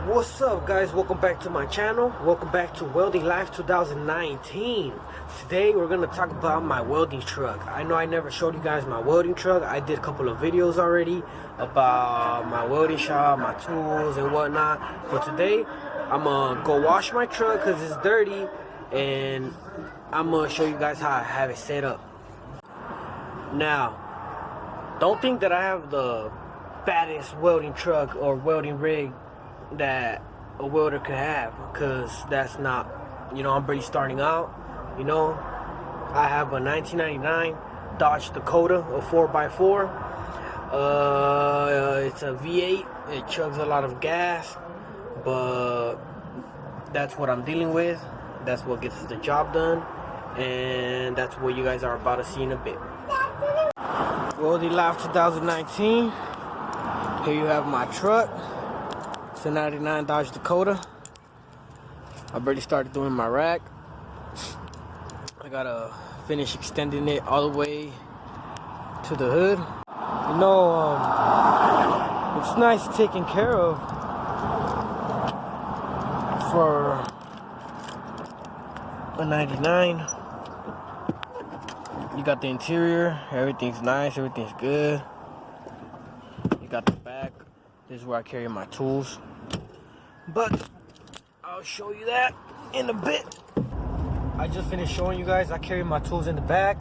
What's up, guys? Welcome back to my channel. Welcome back to Welding Life 2019. Today we're gonna talk about my welding truck. I know I never showed you guys my welding truck. I did a couple of videos already about my welding shop, my tools and whatnot, but today I'm gonna go wash my truck because it's dirty, and I'm gonna show you guys how I have it set up. Now, don't think that I have the baddest welding truck or welding rig that a welder could have, because that's not, I'm barely starting out. I have a 1999 Dodge Dakota, a 4x4. It's a V8. It chugs a lot of gas, but that's what I'm dealing with. That's what gets the job done, and that's what you guys are about to see in a bit. Welding Life 2019. Here you have my truck. It's a 99 Dodge Dakota. I already started doing my rack. I gotta finish extending it all the way to the hood. It's nice taken care of for a 99. You got the interior, everything's nice, everything's good. You got the back. This is where I carry my tools, but I'll show you that in a bit. I just finished showing you guys I carry my tools in the back.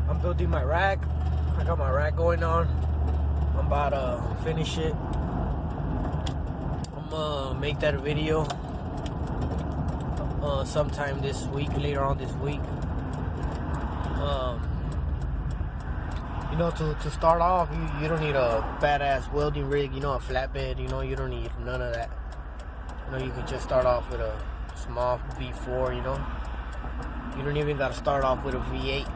I'm building my rack. I got my rack going on. I'm about to finish it. I'm gonna make that a video sometime this week, later on this week. To start off, you don't need a badass welding rig, a flatbed, you don't need none of that. You can just start off with a small V4, You don't even got to start off with a V8.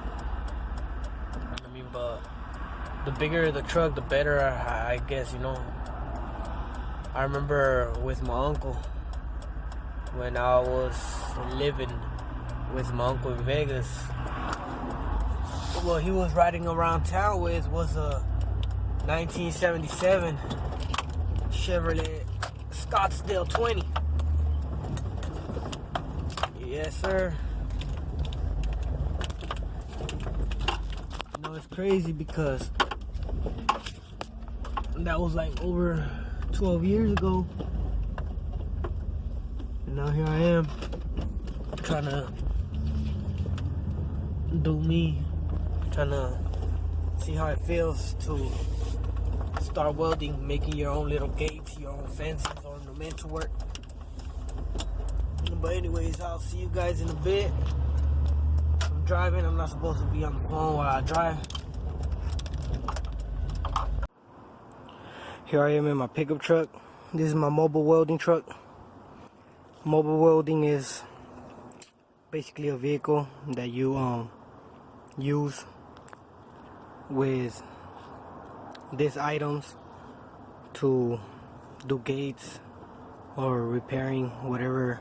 But the bigger the truck, the better, I guess, I remember with my uncle, when I was living with my uncle in Vegas, what he was riding around town with was a 1977 Chevrolet Scottsdale 20. Yes, sir. It's crazy because that was like over 12 years ago, and now here I am trying to do me, trying to see how it feels to start welding, making your own little gates, your own fences, ornamental work. But anyways, I'll see you guys in a bit. I'm driving. I'm not supposed to be on the phone while I drive. Here I am in my pickup truck. This is my mobile welding truck. Mobile welding is basically a vehicle that you use with these items to do gates or repairing whatever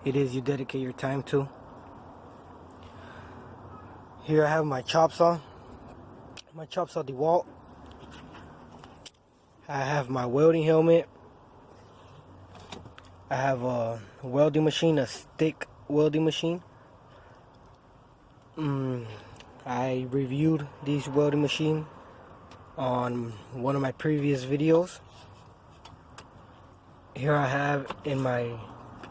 it is you dedicate your time to. Here I have my chop saw. My chop saw DeWalt. I have my welding helmet. I have a welding machine, a stick welding machine. I reviewed these welding machine on one of my previous videos. Here I have in my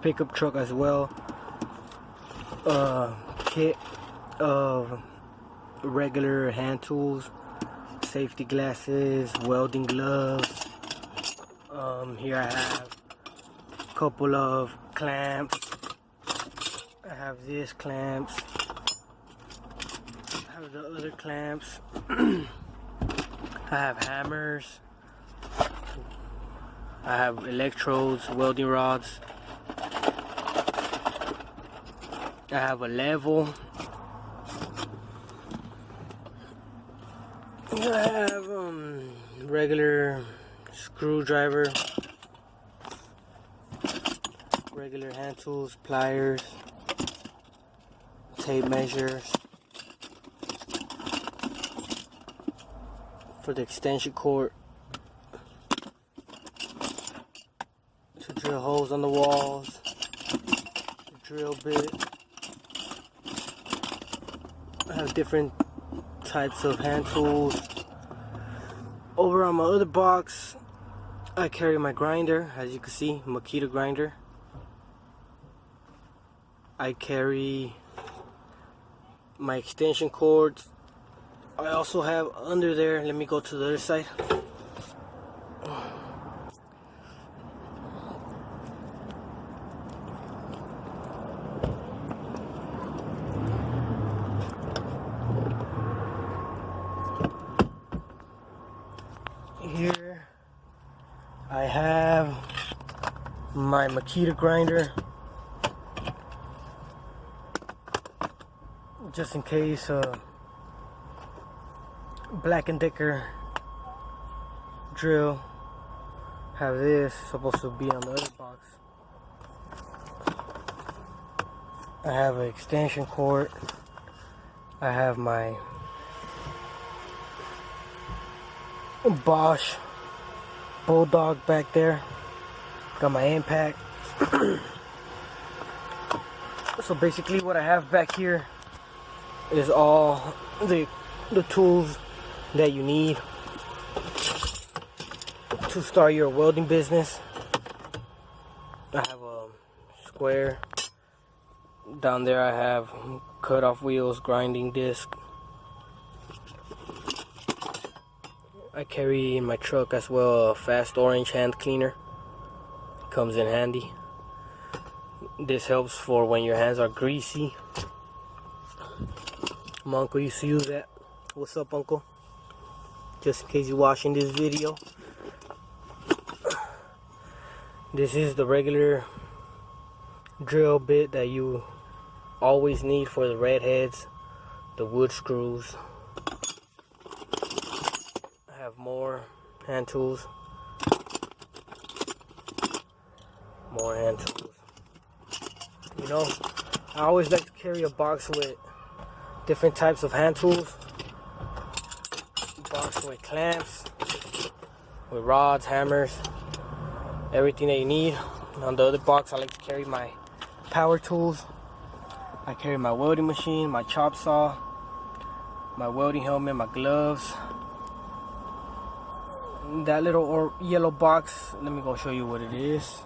pickup truck as well a kit of regular hand tools, safety glasses, welding gloves. Here I have a couple of clamps. I have this clamps. I have the other clamps. I have hammers. I have electrodes, welding rods. I have a level. Here I have regular screwdriver, regular hand tools, pliers, tape measures for the extension cord, drill holes on the walls, drill bit. I have different types of hand tools. Over on my other box, I carry my grinder, as you can see, Makita grinder. I carry my extension cords. I also have under there, let me go to the other side. Here I have my Makita grinder, just in case Black & Decker drill. Have this, supposed to be on the other box. I have an extension cord. I have my Bosch Bulldog back there. Got my impact. So basically what I have back here is all the tools that you need to start your welding business. I have a square. Down there I have cut-off wheels, grinding disc. I carry in my truck as well a fast orange hand cleaner. Comes in handy. This helps for when your hands are greasy. My uncle used to use that. What's up, Uncle? Just in case you're watching this video. This is the regular drill bit that you always need for the red heads, the wood screws. I have more hand tools. More hand tools. You know, I always like to carry a box with different types of hand tools. Box with clamps, with rods, hammers, everything that you need. On the other box I like to carry my power tools. I carry my welding machine, my chop saw, my welding helmet, my gloves. That little yellow box, let me go show you what it is.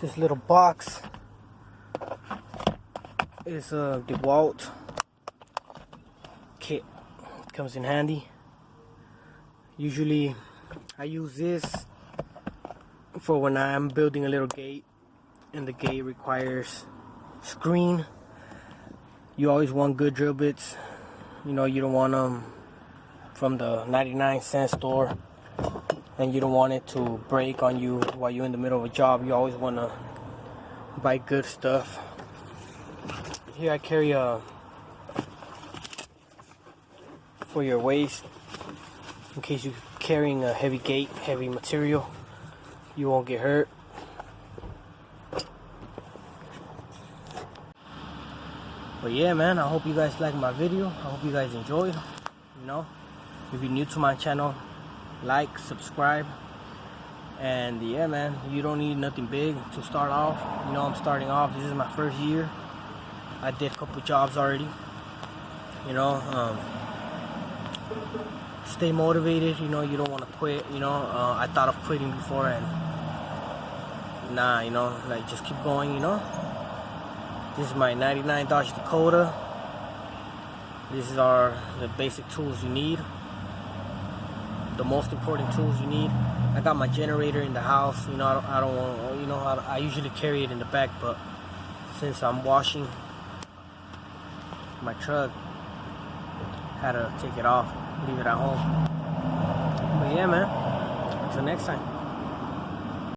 This little box is a DeWalt kit. It comes in handy. Usually I use this for when I'm building a little gate and the gate requires screen. You always want good drill bits. You know, you don't want them from the 99-cent store, and you don't want it to break on you while you're in the middle of a job. You always want to buy good stuff. Here I carry a for your waist, in case you're carrying a heavy gate, heavy material, you won't get hurt. But yeah, man, I hope you guys liked my video. I hope you guys enjoyed. You know, if you're new to my channel, like, subscribe, and yeah, man, you don't need nothing big to start off. You know, I'm starting off. This is my first year. I did a couple jobs already. You know, stay motivated. You know, you don't want to quit. You know, I thought of quitting before, and nah, you know, like, just keep going. You know, this is my 99 Dodge Dakota. These are the basic tools you need, the most important tools you need. I got my generator in the house. You know, I don't want, you know, I usually carry it in the back, but since I'm washing my truck, had to take it off, leave it at home. But yeah, man, until next time.